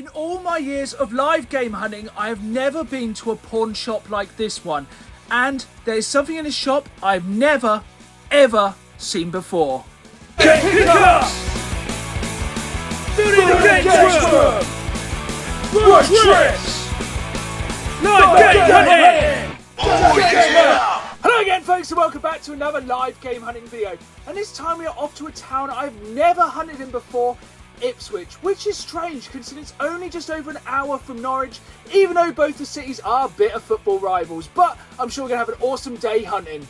In all my years of live game hunting, I have never been to a pawn shop like this one. And there is something in this shop I've never, ever seen before. Game Pickups! Building the Games Room! Rush Tricks! Live Game Hunting! Hello again folks and welcome back to another live game hunting video. And this time we are off to a town I've never hunted in before, Ipswich, which is strange considering it's only just over an hour from Norwich, even though both the cities are bitter football rivals, but I'm sure we're going to have an awesome day hunting.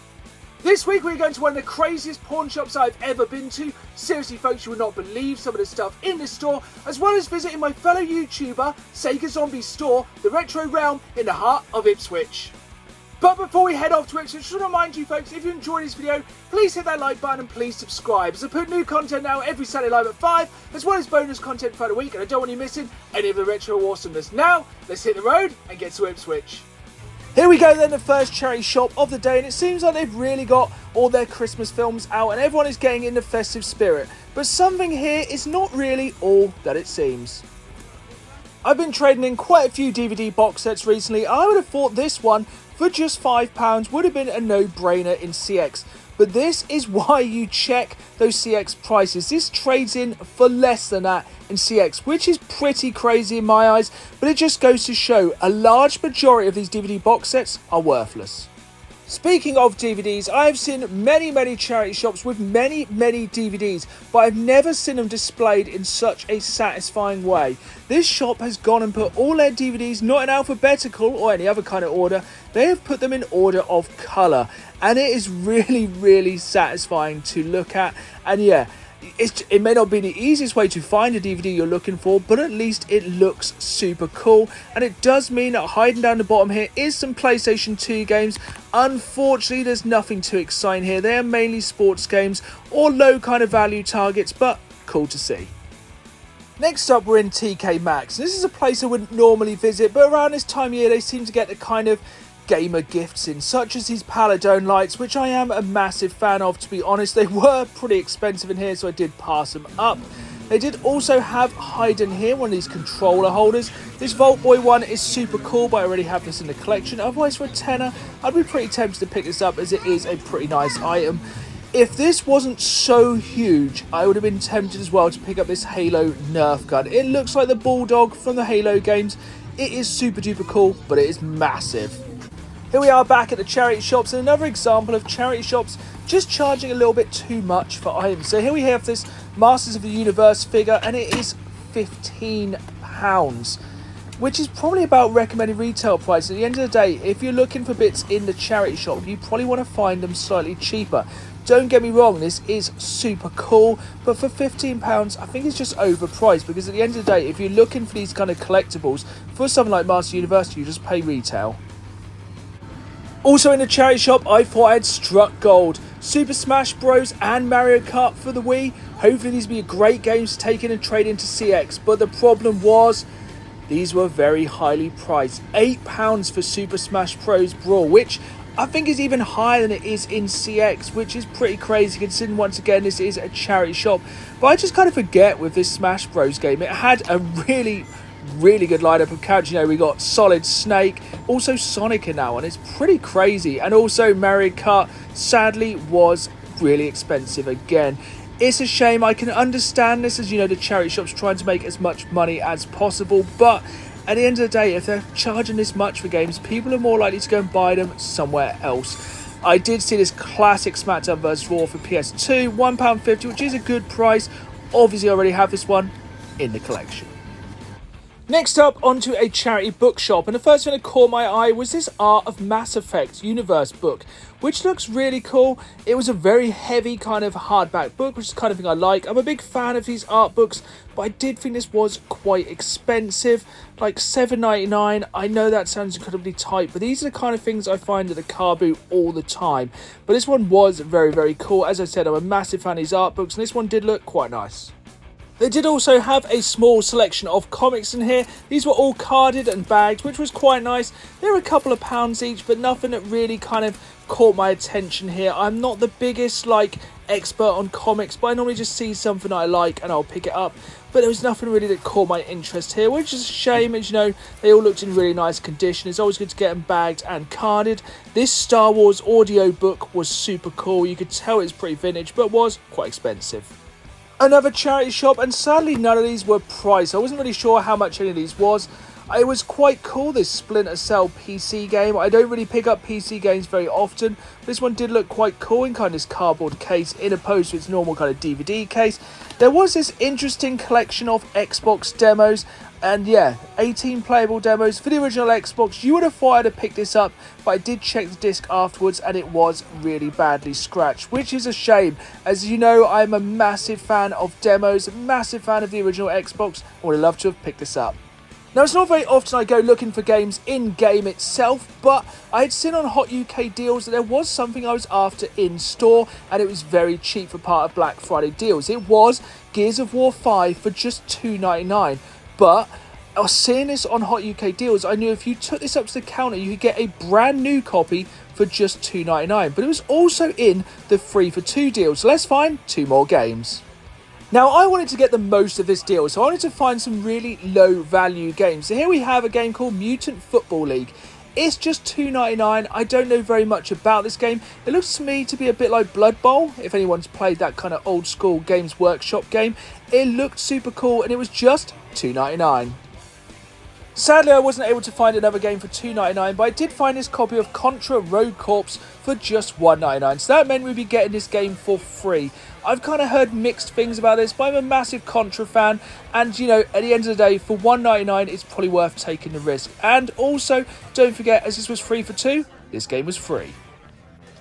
This week we're going to one of the craziest pawn shops I've ever been to. Seriously folks, you would not believe some of the stuff in this store, as well as visiting my fellow YouTuber, Sega Zombie store, the Retro Realm in the heart of Ipswich. But before we head off to Ipswich, I just want to remind you folks, if you enjoyed this video, please hit that like button and please subscribe, as I put new content now every Saturday live at 5, as well as bonus content for the week, and I don't want you missing any of the retro awesomeness. Now, let's hit the road and get to Ipswich. Here we go then, the first charity shop of the day, and it seems like they've really got all their Christmas films out and everyone is getting in the festive spirit. But something here is not really all that it seems. I've been trading in quite a few DVD box sets recently. I would have thought this one, for just £5, would have been a no-brainer in CX. But this is why you check those CX prices. This trades in for less than that in CX, which is pretty crazy in my eyes. But it just goes to show a large majority of these DVD box sets are worthless. Speaking of DVDs, I have seen many charity shops with many DVDs, but I've never seen them displayed in such a satisfying way. This shop has gone and put all their DVDs not in alphabetical or any other kind of order, they have put them in order of colour, and it is really satisfying to look at. And yeah, it may not be the easiest way to find a DVD you're looking for, but at least it looks super cool. And it does mean that hiding down the bottom here is some PlayStation 2 games. Unfortunately, there's nothing too exciting here. They are mainly sports games or low kind of value targets, but cool to see. Next up, we're in TK Maxx. This is a place I wouldn't normally visit, but around this time of year they seem to get the kind of gamer gifts in, such as these Paladone lights, which I am a massive fan of, to be honest. They were pretty expensive in here, so I did pass them up. They did also have hidden here, one of these controller holders. This Vault Boy one is super cool, but I already have this in the collection. Otherwise, for a tenner, I'd be pretty tempted to pick this up, as it is a pretty nice item. If this wasn't so huge, I would have been tempted as well to pick up this Halo Nerf gun. It looks like the Bulldog from the Halo games. It is super duper cool, but it is massive. Here we are back at the charity shops, and another example of charity shops just charging a little bit too much for items. So here we have this Masters of the Universe figure, and it is £15, which is probably about recommended retail price. At the end of the day, if you're looking for bits in the charity shop, you probably want to find them slightly cheaper. Don't get me wrong, this is super cool, but for £15, I think it's just overpriced, because at the end of the day, if you're looking for these kind of collectibles, for something like Masters of the Universe, you just pay retail. Also in the charity shop, I thought I had struck gold. Super Smash Bros. And Mario Kart for the Wii. Hopefully these will be great games to take in and trade into CX. But the problem was, these were very highly priced. £8 for Super Smash Bros. Brawl, which I think is even higher than it is in CX, which is pretty crazy considering once again this is a charity shop. But I just kind of forget with this Smash Bros. Game, it had a really good lineup of characters. You know, we got Solid Snake, also Sonic in that one. It's pretty crazy. And also Mario Kart sadly was really expensive again. It's a shame. I can understand this, as you know, the charity shop's trying to make as much money as possible, but at the end of the day, if they're charging this much for games, people are more likely to go and buy them somewhere else. I did see this classic SmackDown vs Raw for PS2, £1.50, which is a good price. Obviously I already have this one in the collection. Next up, onto a charity bookshop, and the first thing that caught my eye was this Art of Mass Effect Universe book, which looks really cool. It was a very heavy kind of hardback book, which is the kind of thing I like. I'm a big fan of these art books, but I did think this was quite expensive, like $7.99. I know that sounds incredibly tight, but these are the kind of things I find at the car boot all the time. But this one was very cool. As I said, I'm a massive fan of these art books, and this one did look quite nice. They did also have a small selection of comics in here. These were all carded and bagged, which was quite nice. They were a couple of pounds each, but nothing that really kind of caught my attention here. I'm not the biggest, like, expert on comics, but I normally just see something I like and I'll pick it up. But there was nothing really that caught my interest here, which is a shame. As you know, they all looked in really nice condition. It's always good to get them bagged and carded. This Star Wars audio book was super cool. You could tell it's pretty vintage, but was quite expensive. Another charity shop, and sadly none of these were priced. I wasn't really sure how much any of these was. It was quite cool, this Splinter Cell PC game. I don't really pick up PC games very often. This one did look quite cool in kind of this cardboard case, in opposed to its normal kind of DVD case. There was this interesting collection of Xbox demos, and yeah, 18 playable demos for the original Xbox. You would have thought I'd have picked this up, but I did check the disc afterwards and it was really badly scratched, which is a shame. As you know, I'm a massive fan of demos, a massive fan of the original Xbox. I would have loved to have picked this up. Now, it's not very often I go looking for games in-game itself, but I had seen on Hot UK deals that there was something I was after in-store, and it was very cheap for part of Black Friday deals. It was Gears of War 5 for just $2.99, but I was seeing this on Hot UK deals. I knew if you took this up to the counter, you could get a brand new copy for just $2.99, but it was also in the 3 for 2 deal, so let's find 2 more games. Now, I wanted to get the most of this deal, so I wanted to find some really low value games. So here we have a game called Mutant Football League. It's just $2.99. I don't know very much about this game. It looks to me to be a bit like Blood Bowl, if anyone's played that kind of old school Games Workshop game. It looked super cool and it was just $2.99. Sadly, I wasn't able to find another game for $2.99, but I did find this copy of Contra Rogue Corps for just $1.99. So that meant we'd be getting this game for free. I've kind of heard mixed things about this, but I'm a massive Contra fan. And, you know, at the end of the day, for $1.99, it's probably worth taking the risk. And also, don't forget, as this was 3 for 2, this game was free.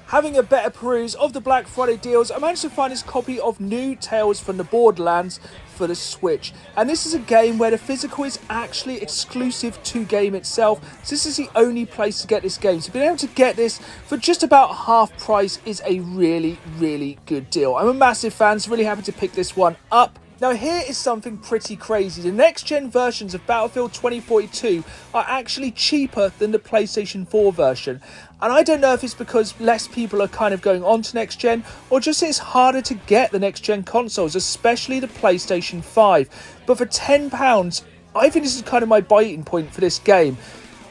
Having a better peruse of the Black Friday deals, I managed to find this copy of New Tales from the Borderlands for the Switch. And this is a game where the physical is actually exclusive to game itself. So this is the only place to get this game. So being able to get this for just about half price is a really, really good deal. I'm a massive fan, so really happy to pick this one up. Now here is something pretty crazy. The next gen versions of Battlefield 2042 are actually cheaper than the PlayStation 4 version. And I don't know if it's because less people are kind of going on to next gen, or just it's harder to get the next gen consoles, especially the PlayStation 5. But for £10, I think this is kind of my biting point for this game.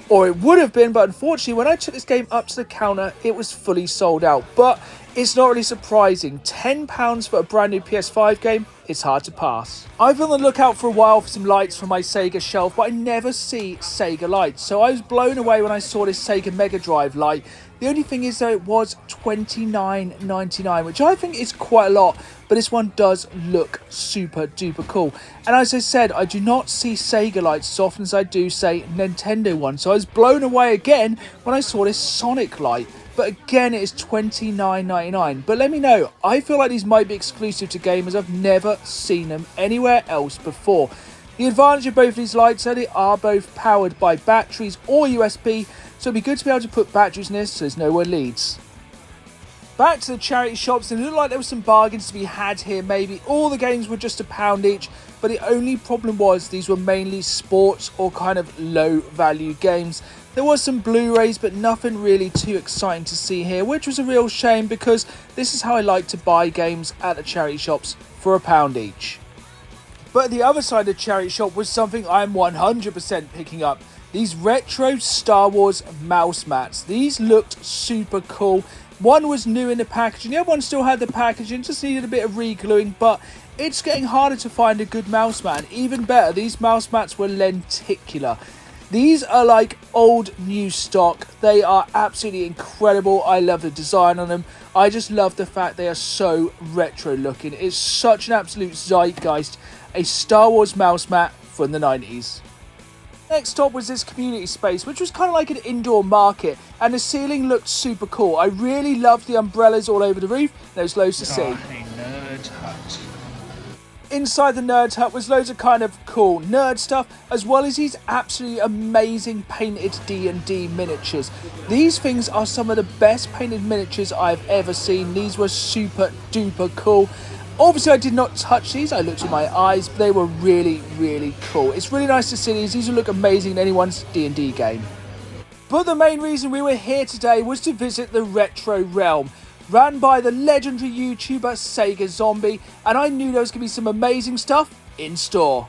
Or it would have been, but unfortunately when I took this game up to the counter, it was fully sold out. But it's not really surprising. £10 for a brand new PS5 game, it's hard to pass. I've been on the lookout for a while for some lights from my Sega shelf, but I never see Sega lights. So I was blown away when I saw this Sega Mega Drive light. The only thing is though, it was $29.99, which I think is quite a lot, but this one does look super duper cool. And as I said, I do not see Sega lights as often as I do, say, Nintendo ones. So I was blown away again when I saw this Sonic light. But again, it is $29.99. But let me know, I feel like these might be exclusive to gamers. I've never seen them anywhere else before. The advantage of both of these lights are they are both powered by batteries or USB, so it'd be good to be able to put batteries in this so there's nowhere leads. Back to the charity shops, and it looked like there were some bargains to be had here maybe. All the games were just £1 each, but the only problem was these were mainly sports or kind of low value games. There was some Blu-rays, but nothing really too exciting to see here, which was a real shame because this is how I like to buy games at the charity shops, for £1 each. But the other side of the charity shop was something I'm 100% picking up. These retro Star Wars mouse mats. These looked super cool. One was new in the packaging, the other one still had the packaging, just needed a bit of re-gluing, but it's getting harder to find a good mouse mat. And even better, these mouse mats were lenticular. These are like old new stock. They are absolutely incredible. I love the design on them. I just love the fact they are so retro looking. It's such an absolute zeitgeist. A Star Wars mouse mat from the 90s. Next up was this community space, which was kind of like an indoor market, and the ceiling looked super cool. I really loved the umbrellas all over the roof. There was loads to see. A nerd hut. Inside the nerd hut was loads of kind of cool nerd stuff, as well as these absolutely amazing painted D&D miniatures. These things are some of the best painted miniatures I've ever seen. These were super duper cool. Obviously, I did not touch these. I looked in my eyes, but they were really, really cool. It's really nice to see these. These will look amazing in anyone's D&D game. But the main reason we were here today was to visit the Retro Realm. ran by the legendary YouTuber Sega Zombie, and I knew there was going to be some amazing stuff in store.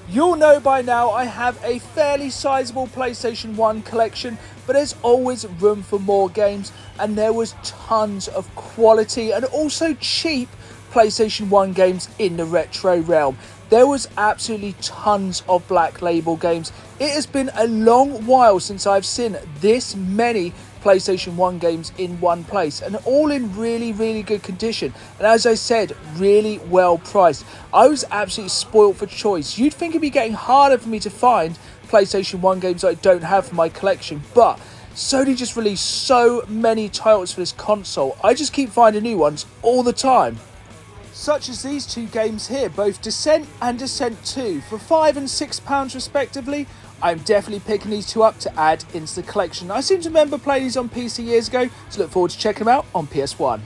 You'll know by now I have a fairly sizable PlayStation 1 collection, but there's always room for more games, and there was tons of quality and also cheap PlayStation 1 games in the retro realm. There was absolutely tons of Black Label games. It has been a long while since I've seen this many PlayStation 1 games in one place, and all in really good condition, and as I said, really well priced. I was absolutely spoilt for choice. You'd think it'd be getting harder for me to find PlayStation 1 games I don't have for my collection, but Sony just released so many titles for this console. I just keep finding new ones all the time, such as these two games here, both Descent and Descent 2, for £5 and £6 respectively. I'm definitely picking these two up to add into the collection. I seem to remember playing these on PC years ago, so look forward to checking them out on PS1.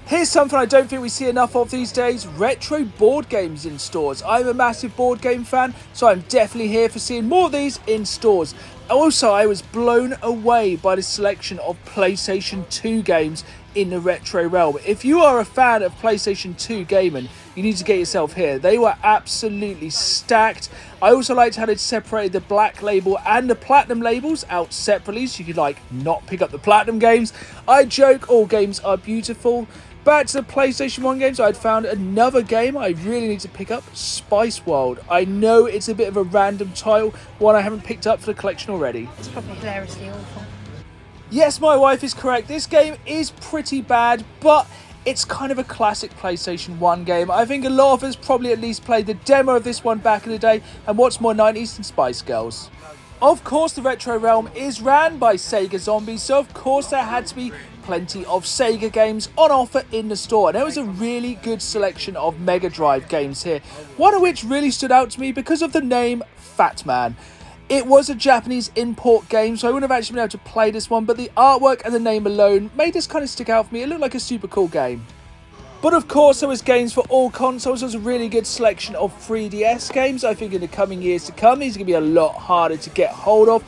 Here's something I don't think we see enough of these days: retro board games in stores. I'm a massive board game fan, so I'm definitely here for seeing more of these in stores. Also, I was blown away by the selection of PlayStation 2 games in the retro realm. If you are a fan of PlayStation 2 gaming, you need to get yourself here. They were absolutely stacked. I also liked how they separated the Black Label and the Platinum labels out separately, so you could not pick up the Platinum games. I joke, all games are beautiful. Back to the PlayStation 1 games, I'd found another game I really need to pick up, Spice World. I know it's a bit of a random title, one I haven't picked up for the collection already. It's probably hilariously awful. Yes, my wife is correct. This game is pretty bad, but it's kind of a classic PlayStation 1 game. I think a lot of us probably at least played the demo of this one back in the day, and what's more 90s than Spice Girls? Of course, the retro realm is ran by Sega Zombie, so of course there had to be plenty of Sega games on offer in the store, and there was a really good selection of Mega Drive games here, one of which really stood out to me because of the name Fat Man. It was a Japanese import game, so I wouldn't have actually been able to play this one, but the artwork and the name alone made this kind of stick out for me. It looked like a super cool game. But of course, there was games for all consoles. There was a really good selection of 3DS games. I think in the coming years to come, these are going to be a lot harder to get hold of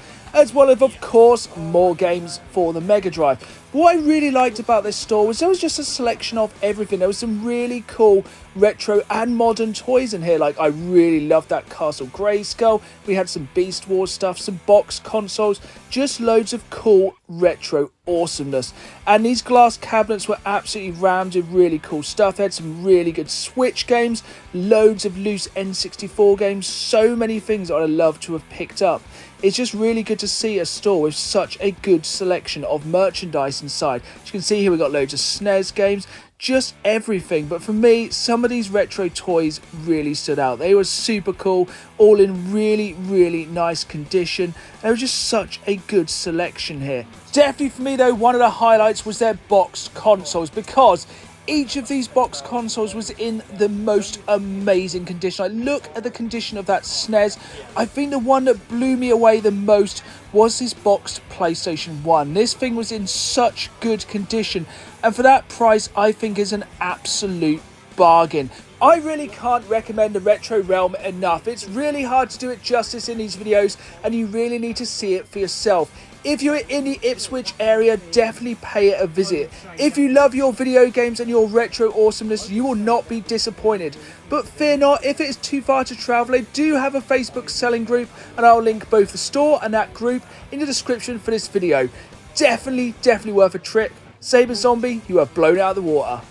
course, more games for the Mega Drive. What I really liked about this store was there was just a selection of everything. There was some really cool retro and modern toys in here. I really loved that Castle Grayskull. We had some Beast Wars stuff, some box consoles, just loads of cool retro awesomeness. And these glass cabinets were absolutely rammed with really cool stuff. They had some really good Switch games, loads of loose N64 games, so many things that I'd love to have picked up. It's just really good to see a store with such a good selection of merchandise inside. As you can see here, we've got loads of SNES games, just everything. But for me, some of these retro toys really stood out. They were super cool, all in really nice condition. There was just such a good selection here. Definitely for me though, one of the highlights was their boxed consoles, because each of these box consoles was in the most amazing condition. Look at the condition of that SNES. I think the one that blew me away the most was this boxed PlayStation 1. This thing was in such good condition, and for that price, I think is an absolute bargain. I really can't recommend the retro realm enough. It's really hard to do it justice in these videos, and you really need to see it for yourself. If you're in the Ipswich area, definitely pay it a visit. If you love your video games and your retro awesomeness, you will not be disappointed. But fear not, if it is too far to travel, I do have a Facebook selling group, and I'll link both the store and that group in the description for this video. Definitely worth a trip. Saber Zombie, you have blown out of the water.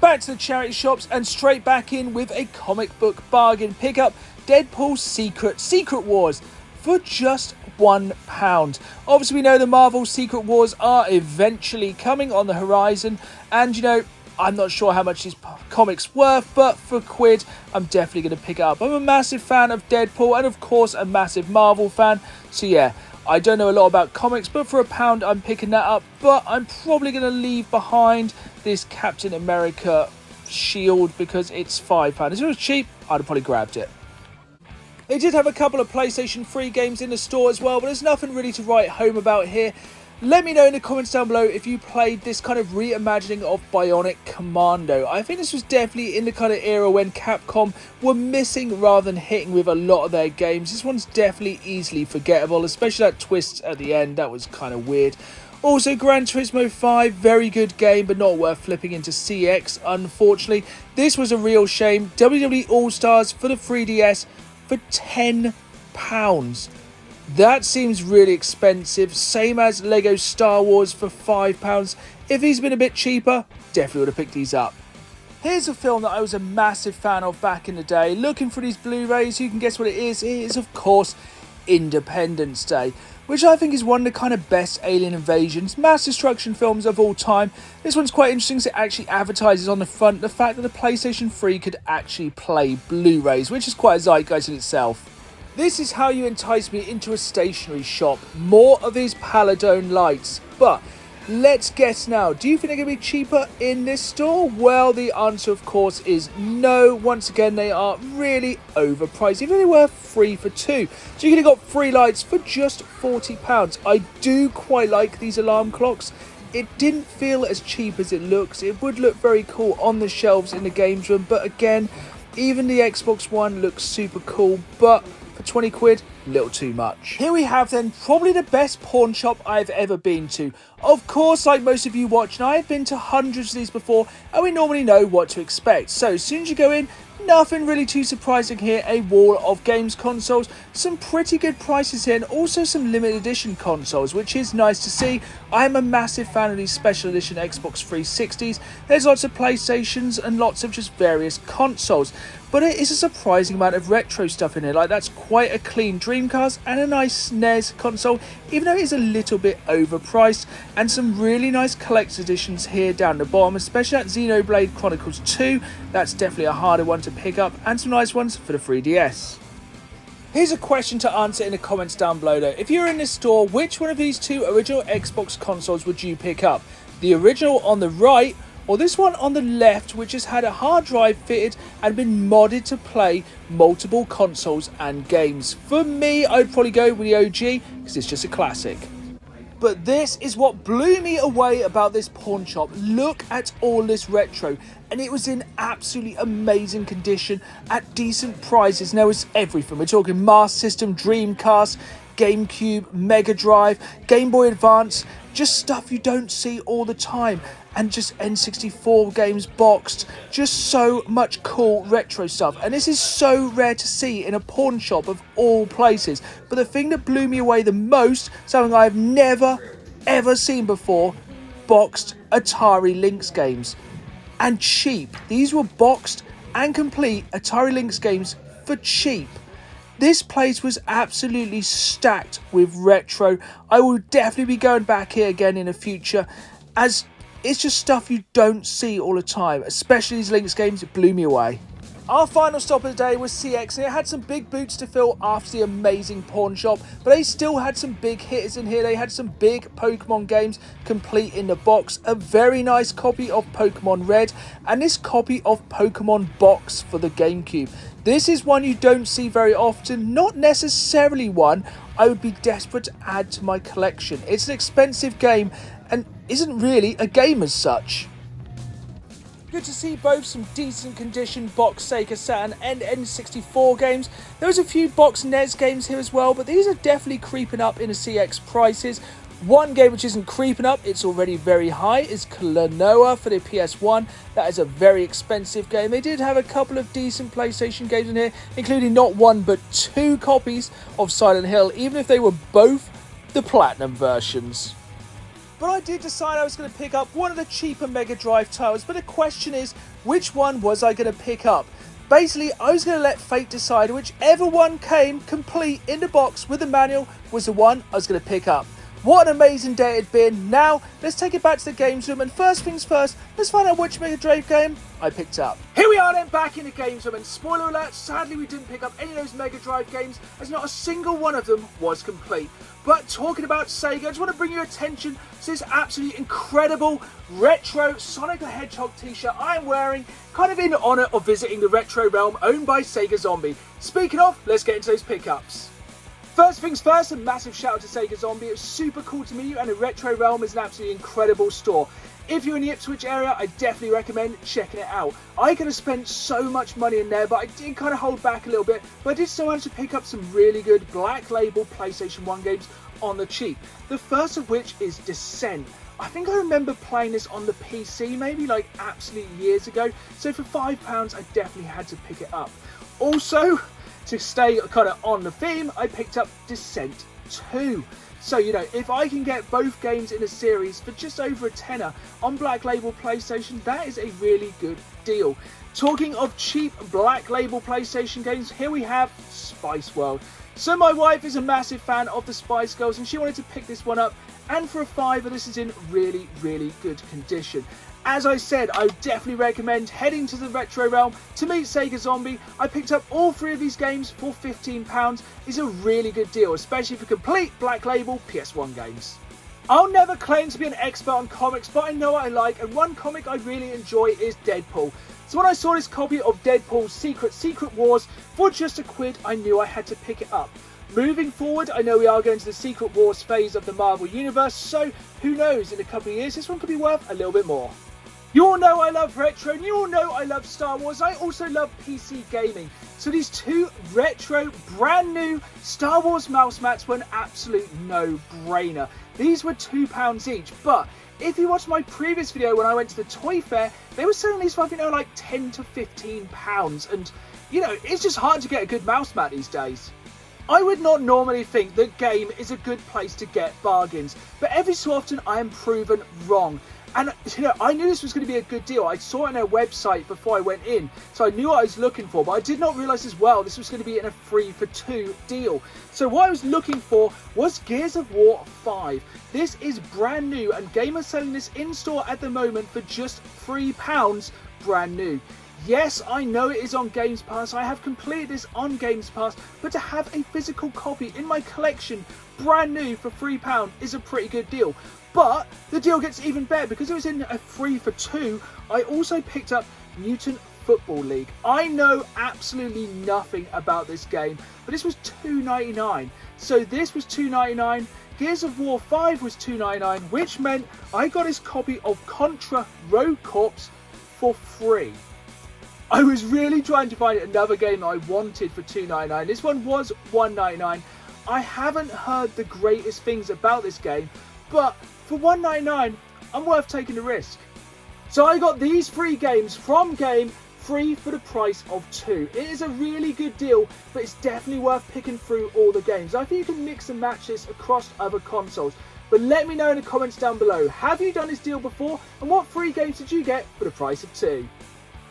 Back to the charity shops and straight back in with a comic book bargain. Pick up Deadpool's Secret Wars for just £1. Obviously, we know the Marvel Secret Wars are eventually coming on the horizon, and I'm not sure how much these comics worth, but for £1, I'm definitely going to pick it up. I'm a massive fan of Deadpool, and of course a massive Marvel fan, so yeah, I don't know a lot about comics, but for £1 I'm picking that up. But I'm probably going to leave behind this Captain America shield because it's £5. If it was cheap, I'd have probably grabbed it. They did have a couple of PlayStation 3 games in the store as well, but there's nothing really to write home about here. Let me know in the comments down below if you played this kind of reimagining of Bionic Commando. I think this was definitely in the kind of era when Capcom were missing rather than hitting with a lot of their games. This one's definitely easily forgettable, especially that twist at the end. That was kind of weird. Also, Gran Turismo 5, very good game, but not worth flipping into CX, unfortunately. This was a real shame. WWE All-Stars for the 3DS for £10. That seems really expensive, same as Lego Star Wars for £5. If these had been a bit cheaper, definitely would have picked these up. Here's a film that I was a massive fan of back in the day. Looking for these Blu-rays, you can guess what it is. It is, of course, Independence Day, which I think is one of the kind of best alien invasions, mass destruction films of all time. This one's quite interesting because it actually advertises on the front the fact that the PlayStation 3 could actually play Blu-rays, which is quite a zeitgeist in itself. This is how you entice me into a stationery shop. More of these Paladone lights. But let's guess now. Do you think they're going to be cheaper in this store? Well, the answer, of course, is no. Once again, they are really overpriced. Even though they were 3 for 2. So you could have got 3 lights for just £40. I do quite like these alarm clocks. It didn't feel as cheap as it looks. It would look very cool on the shelves in the games room. But again, even the Xbox One looks super cool. But for 20 quid, a little too much. Here we have then probably the best pawn shop I've ever been to. Of course, like most of you watching, I've been to hundreds of these before and we normally know what to expect. So as soon as you go in, nothing really too surprising here. A wall of games consoles, some pretty good prices here, and also some limited edition consoles, which is nice to see. I'm a massive fan of these special edition Xbox 360s. There's lots of PlayStations and lots of just various consoles. But it is a surprising amount of retro stuff in here. Like, that's quite a clean Dreamcast and a nice SNES console, even though it is a little bit overpriced. And some really nice collector's editions here down the bottom, especially that Xenoblade Chronicles 2. That's definitely a harder one to pick up, and some nice ones for the 3DS. Here's a question to answer in the comments down below though. If you're in this store, which one of these 2 original Xbox consoles would you pick up? The original on the right, or this one on the left, which has had a hard drive fitted and been modded to play multiple consoles and games? For me, I'd probably go with the OG because it's just a classic. But this is what blew me away about this pawn shop. Look at all this retro, and it was in absolutely amazing condition at decent prices. Now it's everything. We're talking Master System, Dreamcast, GameCube, Mega Drive, Game Boy Advance, just stuff you don't see all the time. And just N64 games boxed, just so much cool retro stuff. And this is so rare to see in a pawn shop of all places. But the thing that blew me away the most, something I've never ever seen before, boxed Atari Lynx games. And cheap. These were boxed and complete Atari Lynx games for cheap. This place was absolutely stacked with retro. I will definitely be going back here again in the future, as it's just stuff you don't see all the time, especially these Lynx games. It blew me away. Our final stop of the day was CX, and it had some big boots to fill after the amazing pawn shop, but they still had some big hitters in here. They had some big Pokemon games complete in the box, a very nice copy of Pokemon Red, and this copy of Pokemon Box for the GameCube. This is one you don't see very often, not necessarily one I would be desperate to add to my collection. It's an expensive game and isn't really a game as such. Good to see both some decent condition box Sega Saturn and N64 games. There was a few box NES games here as well, but these are definitely creeping up in the CX prices. One game which isn't creeping up, it's already very high, is Klonoa for the PS1. That is a very expensive game. They did have a couple of decent PlayStation games in here, including not 1 but 2 copies of Silent Hill, even if they were both the Platinum versions. But I did decide I was going to pick up one of the cheaper Mega Drive titles, but the question is, which one was I going to pick up? Basically, I was going to let fate decide whichever one came complete in the box with the manual was the one I was going to pick up. What an amazing day it had been. Now, let's take it back to the games room, and first things first, let's find out which Mega Drive game I picked up. Here we are then, back in the games room, and spoiler alert, sadly we didn't pick up any of those Mega Drive games, as not a single one of them was complete. But talking about Sega, I just want to bring your attention to this absolutely incredible retro Sonic the Hedgehog t-shirt I am wearing, kind of in honour of visiting the retro realm owned by Sega Zombie. Speaking of, let's get into those pickups. First things first, a massive shout out to Sega Zombie. It was super cool to meet you, and the Retro Realm is an absolutely incredible store. If you're in the Ipswich area, I definitely recommend checking it out. I could have spent so much money in there, but I did kind of hold back a little bit. But I did still manage to pick up some really good Black Label PlayStation 1 games on the cheap. The first of which is Descent. I think I remember playing this on the PC maybe like absolute years ago. So for £5, I definitely had to pick it up. Also, to stay kind of on the theme, I picked up Descent 2. So, you know, if I can get both games in a series for just over a tenner on Black Label PlayStation, that is a really good deal. Talking of cheap Black Label PlayStation games, here we have Spice World. So my wife is a massive fan of the Spice Girls and she wanted to pick this one up, and for a £5 this is in really, really good condition. As I said, I definitely recommend heading to the retro realm to meet Sega Zombie. I picked up all 3 of these games for £15. It's a really good deal, especially for complete Black Label PS1 games. I'll never claim to be an expert on comics, but I know what I like, and one comic I really enjoy is Deadpool. So when I saw this copy of Deadpool's Secret Wars for just £1, I knew I had to pick it up. Moving forward, I know we are going to the Secret Wars phase of the Marvel Universe, so who knows, in a couple of years this one could be worth a little bit more. You all know I love retro, and you all know I love Star Wars. I also love PC gaming. So these 2 retro, brand new Star Wars mouse mats were an absolute no-brainer. These were £2 each, but if you watched my previous video when I went to the toy fair, they were selling these for, I think, like £10 to £15. And, you know, it's just hard to get a good mouse mat these days. I would not normally think that game is a good place to get bargains, but every so often I am proven wrong. And, you know, I knew this was going to be a good deal. I saw it on their website before I went in, so I knew what I was looking for, but I did not realise as well this was going to be in a 3 for 2 deal. So what I was looking for was Gears of War 5. This is brand new, and gamers selling this in store at the moment for just £3 brand new. Yes, I know it is on Games Pass. I have completed this on Games Pass, but to have a physical copy in my collection brand new for £3 is a pretty good deal. But the deal gets even better because it was in a 3 for 2. I also picked up Mutant Football League. I know absolutely nothing about this game, but this was $2.99. So this was $2.99. Gears of War 5 was $2.99, which meant I got this copy of Contra Rogue Corps for free. I was really trying to find another game that I wanted for $2.99. This one was $1.99. I haven't heard the greatest things about this game, but for $1.99, I'm worth taking the risk. So I got these 3 games from Game, 3 for the price of 2. It is a really good deal, but it's definitely worth picking through all the games. I think you can mix and match this across other consoles. But let me know in the comments down below, have you done this deal before, and what 3 games did you get for the price of 2?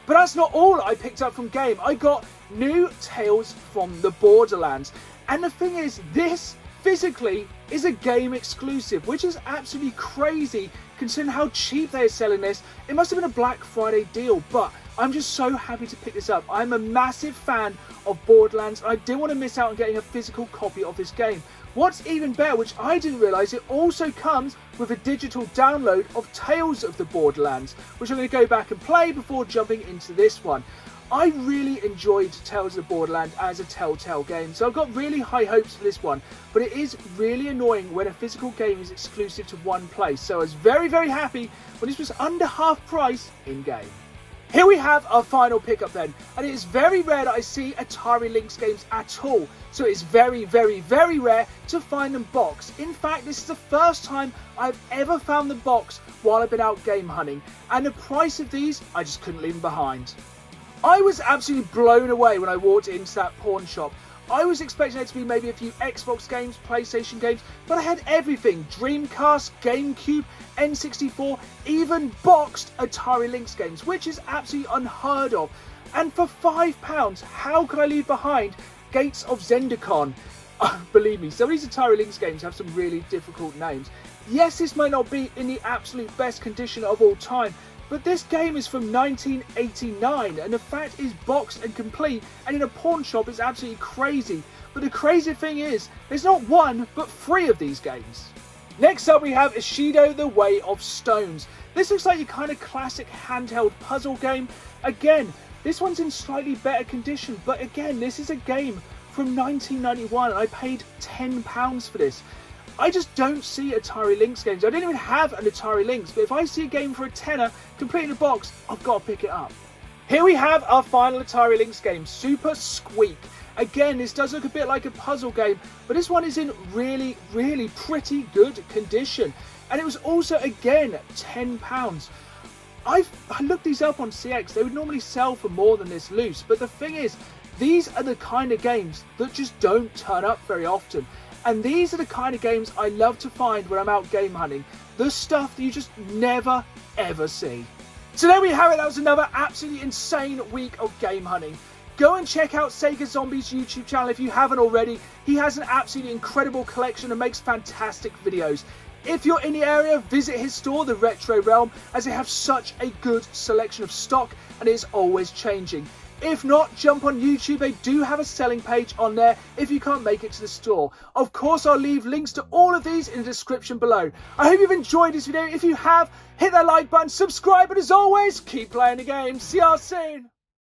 But that's not all I picked up from Game. I got new Tales from the Borderlands. And the thing is, this physically is a Game exclusive, which is absolutely crazy considering how cheap they are selling this. It must have been a Black Friday deal, but I'm just so happy to pick this up. I'm a massive fan of Borderlands, and I didn't want to miss out on getting a physical copy of this game. What's even better, which I didn't realise, it also comes with a digital download of Tales of the Borderlands, which I'm going to go back and play before jumping into this one. I really enjoyed Tales of the Borderlands as a Telltale game, so I've got really high hopes for this one, but it is really annoying when a physical game is exclusive to one place, so I was very, very happy when this was under half price in-game. Here we have our final pickup then, and it is very rare that I see Atari Lynx games at all, so it is very, very, very rare to find them boxed. In fact, this is the first time I've ever found them boxed while I've been out game hunting, and the price of these, I just couldn't leave them behind. I was absolutely blown away when I walked into that pawn shop. I was expecting there to be maybe a few Xbox games, PlayStation games, but I had everything. Dreamcast, GameCube, N64, even boxed Atari Lynx games, which is absolutely unheard of. And for £5, how could I leave behind Gates of Zendikon? Believe me, some of these Atari Lynx games have some really difficult names. Yes, this might not be in the absolute best condition of all time, but this game is from 1989, and the fact is boxed and complete and in a pawn shop is absolutely crazy. But the crazy thing is, there's not 1, but 3 of these games. Next up we have Ishido The Way of Stones. This looks like your kind of classic handheld puzzle game. Again, this one's in slightly better condition, but again, this is a game from 1991 and I paid £10 for this. I just don't see Atari Lynx games. I don't even have an Atari Lynx, but if I see a game for a tenner, complete in a box, I've got to pick it up. Here we have our final Atari Lynx game, Super Squeak. Again, this does look a bit like a puzzle game, but this one is in really, really pretty good condition. And it was also, again, £10. I looked these up on CX. They would normally sell for more than this loose, but the thing is, these are the kind of games that just don't turn up very often. And these are the kind of games I love to find when I'm out game hunting. The stuff that you just never, ever see. So there we have it. That was another absolutely insane week of game hunting. Go and check out Sega Zombie's YouTube channel if you haven't already. He has an absolutely incredible collection and makes fantastic videos. If you're in the area, visit his store, The Retro Realm, as they have such a good selection of stock and it is always changing. If not, jump on YouTube. They do have a selling page on there if you can't make it to the store. Of course, I'll leave links to all of these in the description below. I hope you've enjoyed this video. If you have, hit that like button, subscribe, and as always, keep playing the game. See y'all soon.